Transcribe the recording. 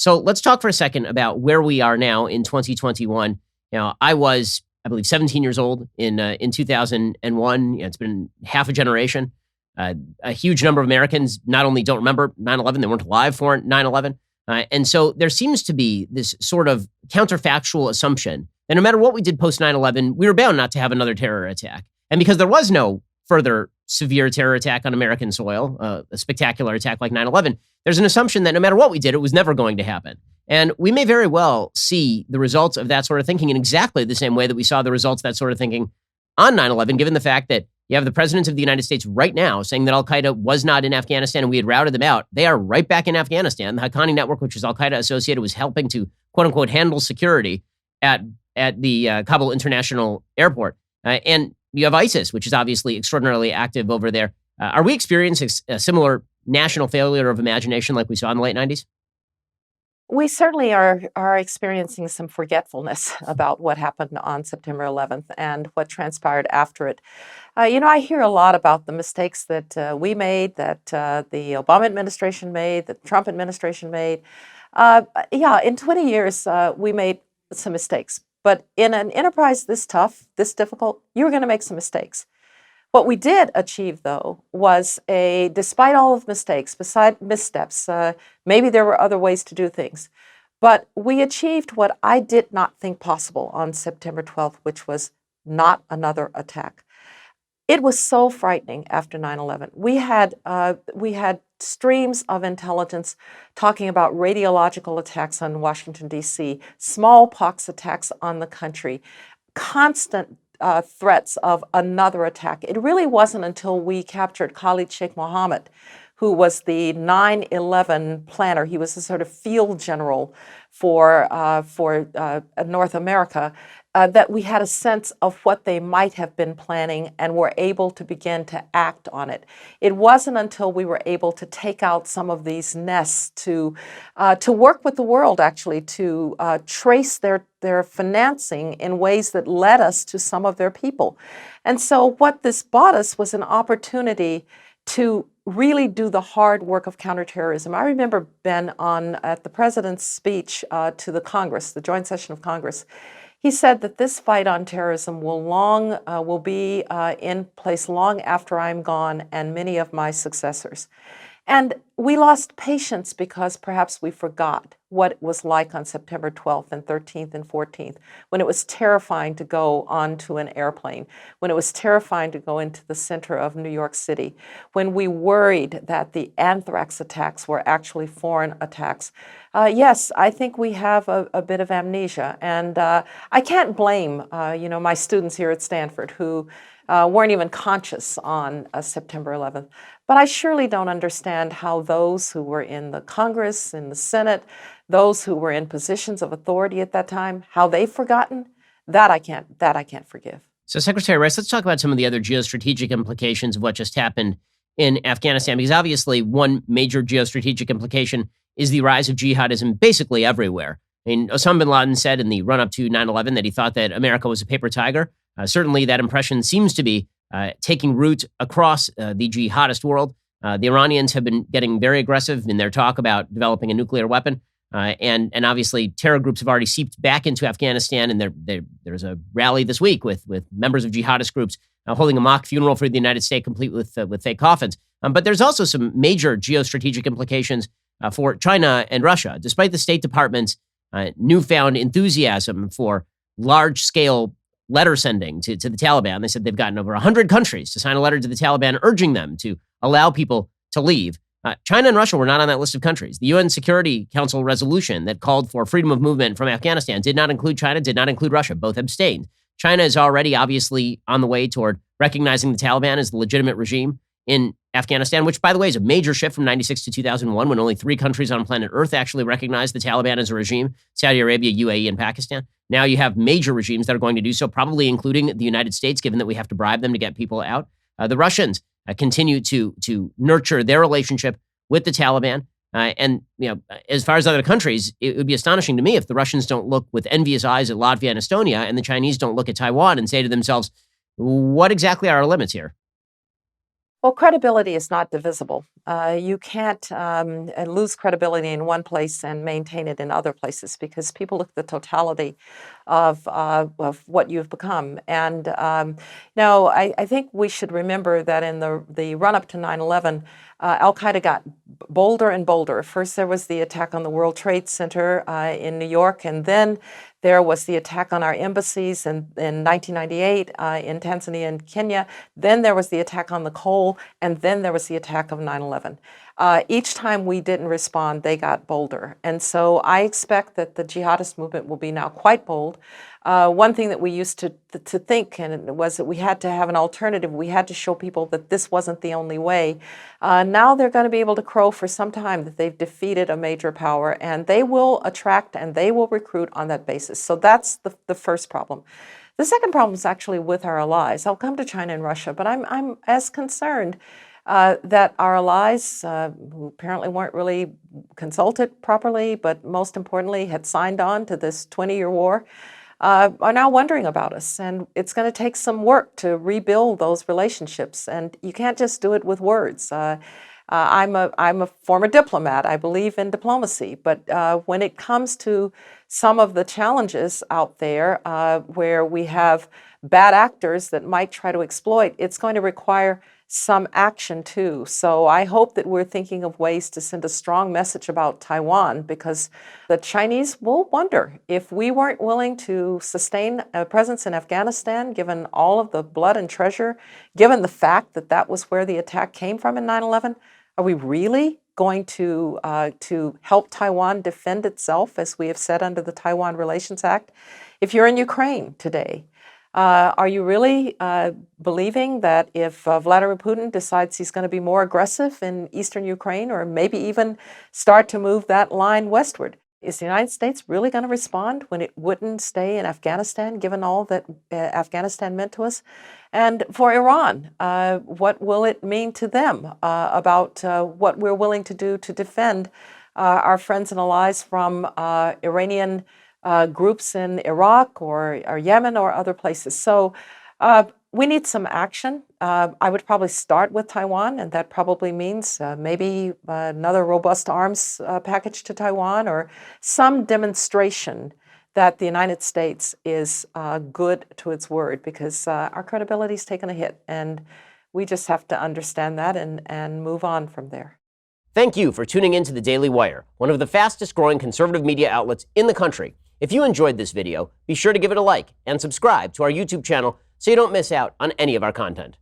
So let's talk for a second about where we are now in 2021. I was, I believe, 17 years old in 2001. It's been half a generation. A huge number of Americans not only don't remember 9/11, they weren't alive for 9/11. And so there seems to be this sort of counterfactual assumption that no matter what we did post 9/11, we were bound not to have another terror attack. And because there was no further severe terror attack on American soil, a spectacular attack like 9/11, there's an assumption that no matter what we did, it was never going to happen. And we may very well see the results of that sort of thinking in exactly the same way that we saw the results of that sort of thinking on 9/11, given the fact that you have the president of the United States right now saying that al-Qaeda was not in Afghanistan and we had routed them out. They are right back in Afghanistan. The Haqqani network, which was al-Qaeda associated, was helping to, quote unquote, handle security at the Kabul International Airport. And you have ISIS, which is obviously extraordinarily active over there. Are we experiencing a similar national failure of imagination like we saw in the late 90s? We certainly are experiencing some forgetfulness about what happened on September 11th and what transpired after it. I hear a lot about the mistakes that we made, that the Obama administration made, that the Trump administration made. In 20 years, we made some mistakes. But in an enterprise this tough, this difficult, you're going to make some mistakes. What we did achieve, though, was despite all of mistakes, beside missteps, maybe there were other ways to do things, but we achieved what I did not think possible on September 12th, which was not another attack. It was so frightening after 9/11. We had streams of intelligence talking about radiological attacks on Washington, D.C., smallpox attacks on the country, constant threats of another attack. It really wasn't until we captured Khalid Sheikh Mohammed, who was the 9/11 planner. He was a sort of field general for North America, that we had a sense of what they might have been planning and were able to begin to act on it. It wasn't until we were able to take out some of these nests to work with the world, actually, to trace their financing in ways that led us to some of their people. And so what this bought us was an opportunity to really do the hard work of counterterrorism. I remember Ben at the president's speech to the Congress, the joint session of Congress. He said that this fight on terrorism will be in place long after I'm gone and many of my successors. And we lost patience because perhaps we forgot what it was like on September 12th and 13th and 14th, when it was terrifying to go onto an airplane, when it was terrifying to go into the center of New York City, when we worried that the anthrax attacks were actually foreign attacks. Yes, I think we have a bit of amnesia, and I can't blame my students here at Stanford who weren't even conscious on September 11th. But I surely don't understand how those who were in the Congress, in the Senate, those who were in positions of authority at that time, how they've forgotten. That I can't forgive. So, Secretary Rice, let's talk about some of the other geostrategic implications of what just happened in Afghanistan, because obviously one major geostrategic implication is the rise of jihadism basically everywhere. I mean, Osama bin Laden said in the run-up to 9/11 that he thought that America was a paper tiger. Certainly that impression seems to be taking root across the jihadist world. The Iranians have been getting very aggressive in their talk about developing a nuclear weapon. And obviously terror groups have already seeped back into Afghanistan. And there's a rally this week with members of jihadist groups holding a mock funeral for the United States, complete with fake coffins. But there's also some major geostrategic implications for China and Russia. Despite the State Department's newfound enthusiasm for large-scale letter sending to the Taliban, they said they've gotten over 100 countries to sign a letter to the Taliban urging them to allow people to leave. China and Russia were not on that list of countries. The UN Security Council resolution that called for freedom of movement from Afghanistan did not include China, did not include Russia. Both abstained. China is already obviously on the way toward recognizing the Taliban as the legitimate regime in Afghanistan, which, by the way, is a major shift from 96 to 2001, when only 3 countries on planet Earth actually recognized the Taliban as a regime: Saudi Arabia, UAE, and Pakistan. Now you have major regimes that are going to do so, probably including the United States, given that we have to bribe them to get people out. The Russians continue to nurture their relationship with the Taliban. And as far as other countries, it would be astonishing to me if the Russians don't look with envious eyes at Latvia and Estonia, and the Chinese don't look at Taiwan and say to themselves, what exactly are our limits here? Well, credibility is not divisible. You can't lose credibility in one place and maintain it in other places because people look at the totality of what you've become. And now I think we should remember that in the run-up to 9/11, Al-Qaeda got bolder and bolder. First, there was the attack on the World Trade Center in New York, and then there was the attack on our embassies in 1998 in Tanzania and Kenya. Then there was the attack on the coal, and then there was the attack of 9/11. Each time we didn't respond, they got bolder. And so I expect that the jihadist movement will be now quite bold. One thing that we used to think and it was that we had to have an alternative. We had to show people that this wasn't the only way. Now they're going to be able to crow for some time that they've defeated a major power, and they will attract and they will recruit on that basis. So that's the first problem. The second problem is actually with our allies. I'll come to China and Russia, but I'm as concerned that our allies, who apparently weren't really consulted properly, but most importantly had signed on to this 20-year war, are now wondering about us. And it's going to take some work to rebuild those relationships. And you can't just do it with words. I'm a former diplomat. I believe in diplomacy. But when it comes to some of the challenges out there where we have bad actors that might try to exploit, it's going to require some action too. So I hope that we're thinking of ways to send a strong message about Taiwan, because the Chinese will wonder if we weren't willing to sustain a presence in Afghanistan, given all of the blood and treasure, given the fact that that was where the attack came from in 9/11. Are we really going to help Taiwan defend itself, as we have said under the Taiwan Relations Act? If you're in Ukraine today, are you really believing that if Vladimir Putin decides he's going to be more aggressive in eastern Ukraine, or maybe even start to move that line westward, is the United States really going to respond when it wouldn't stay in Afghanistan, given all that Afghanistan meant to us? And for Iran, what will it mean to them about what we're willing to do to defend our friends and allies from Iranian groups in Iraq or Yemen or other places? So we need some action. I would probably start with Taiwan, and that probably means maybe another robust arms package to Taiwan, or some demonstration that the United States is good to its word, because our credibility is taking a hit, and we just have to understand that and move on from there. Thank you for tuning in to the Daily Wire, one of the fastest growing conservative media outlets in the country. If you enjoyed this video, be sure to give it a like and subscribe to our YouTube channel so you don't miss out on any of our content.